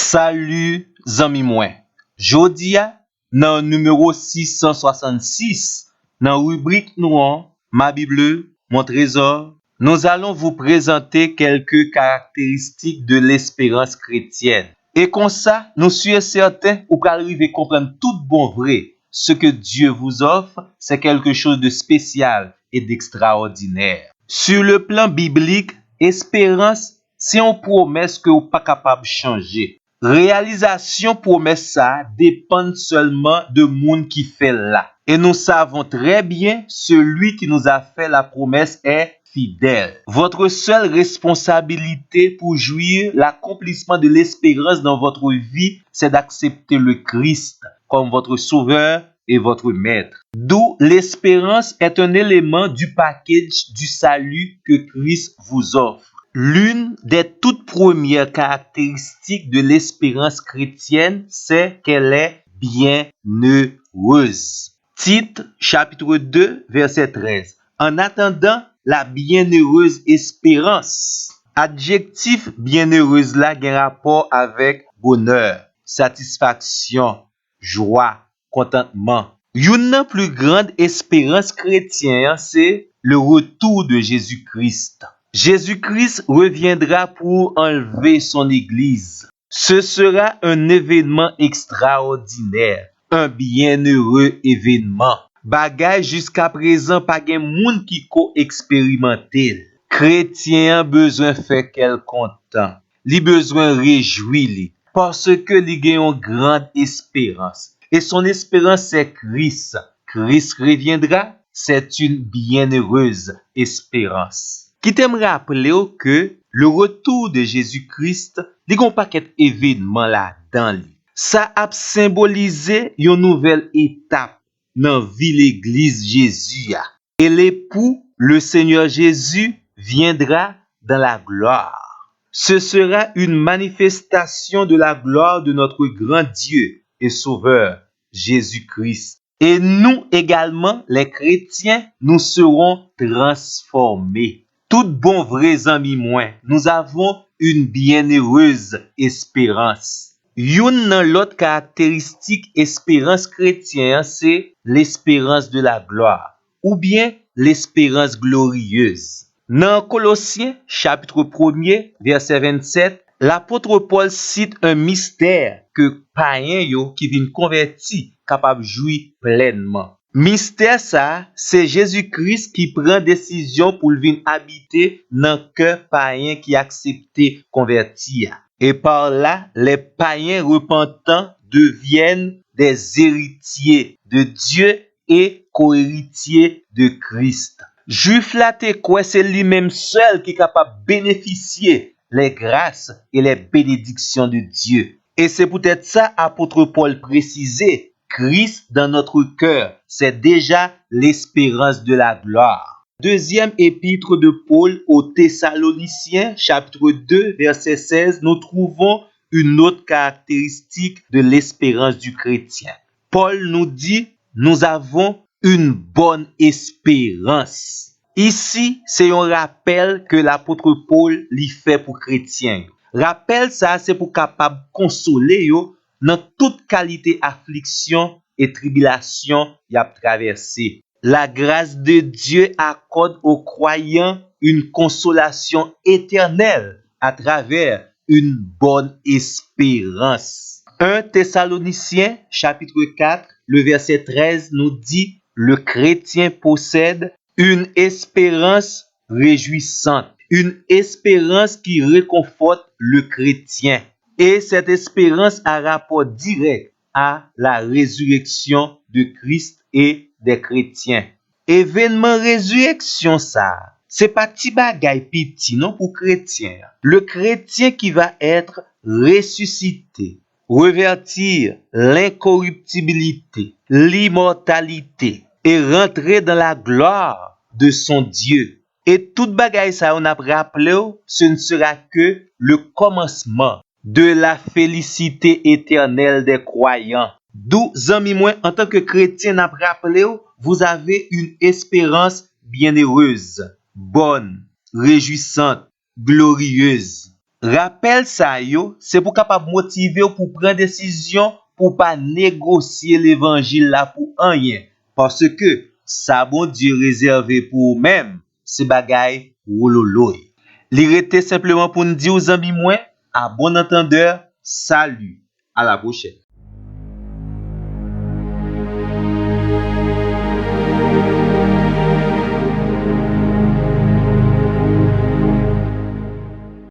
Salut zami mwen, jodi a nan numéro 666, dans rubrique nou an, ma Bible, mon trésor, nous allons vous présenter quelques caractéristiques de l'espérance chrétienne. Et comme ça, nous sommes certains ou qu'arriver comprendre tout bon vrai. Ce que Dieu vous offre, c'est quelque chose de spécial et d'extraordinaire. Sur le plan biblique, espérance, c'est une promesse que vous pas capable de changer. Réalisation promesse ça dépend seulement de monde qui fait là. Et nous savons très bien, celui qui nous a fait la promesse est fidèle. Votre seule responsabilité pour jouir l'accomplissement de l'espérance dans votre vie, c'est d'accepter le Christ comme votre sauveur et votre maître. D'où l'espérance est un élément du package du salut que Christ vous offre. L'une des toutes premières caractéristiques de l'espérance chrétienne, c'est qu'elle est bienheureuse. Tite, chapitre 2, verset 13. En attendant la bienheureuse espérance. Adjectif bienheureuse là a rapport avec bonheur, satisfaction, joie, contentement. Une plus grande espérance chrétienne, c'est le retour de Jésus-Christ. Jésus-Christ reviendra pour enlever son église. Ce sera un événement extraordinaire, un bienheureux événement. Bagay jusqu'à présent pas gen moun qui ko expérimenté. Chrétien besoin fait quel content. Li besoin réjouir li parce que li gen une grande espérance. Et son espérance c'est Christ. Christ reviendra, c'est une bienheureuse espérance. Qui t'aime rappeler que le retour de Jésus-Christ, li gon paquet événement là-dedans li. Ça a symbolisé une nouvelle étape dans vie l'église Jésus a. Et l'époux, le Seigneur Jésus, viendra dans la gloire. Ce sera une manifestation de la gloire de notre grand Dieu et Sauveur, Jésus-Christ. Et nous également, les chrétiens, nous serons transformés. Tout bon vrai ami moi, nous avons une bienheureuse espérance. Une nan l'autre caractéristique espérance chrétienne, c'est l'espérance de la gloire ou bien l'espérance glorieuse. Dans Colossiens chapitre 1er verset 27, l'apôtre Paul cite un mystère que païens yo qui viennent convertis capable jouir pleinement. Mystère ça, c'est Jésus-Christ qui prend décision pour venir habiter dans cœur païen qui accepté convertir. Et par là, les païens repentants deviennent des héritiers de Dieu et co-héritiers de Christ. Juif là te quoi, c'est lui-même seul qui est capable de bénéficier les grâces et les bénédictions de Dieu. Et c'est peut-être ça apôtre Paul précisait. Christ dans notre cœur, c'est déjà l'espérance de la gloire. Deuxième épître de Paul aux Thessaloniciens, chapitre 2, verset 16, nous trouvons une autre caractéristique de l'espérance du chrétien. Paul nous dit, nous avons une bonne espérance. Ici, c'est un rappel que l'apôtre Paul lui fait pour chrétiens. Rappel ça, c'est pour capable consoler yo dans toute qualité affliction et tribulation y a traversé. La grâce de Dieu accorde aux croyants une consolation éternelle à travers une bonne espérance. 1 Thessaloniciens chapitre 4, le verset 13 nous dit le chrétien possède une espérance réjouissante, une espérance qui réconforte le chrétien. Et cette espérance a rapport direct à la résurrection de Christ et des chrétiens. Événement résurrection ça, c'est pas ti bagay petit non pour chrétien. Le chrétien qui va être ressuscité, revertir l'incorruptibilité, l'immortalité et rentrer dans la gloire de son Dieu. Et toute bagay ça on a rappelé, ce ne sera que le commencement de la félicité éternelle des croyants. D'où, zami moi, en tant que chrétien, n'a rappelé, vous avez une espérance bienheureuse, bonne, réjouissante, glorieuse. Rappel sa yo, c'est pour capable motiver ou pour prendre décision pour pas négocier l'évangile là pour rien. Parce que ça bon Dieu réservé pour même, c'est bagay wololoy. Li rete simplement pour nous dire aux amis moins, à bon entendeur, salut. À la prochaine.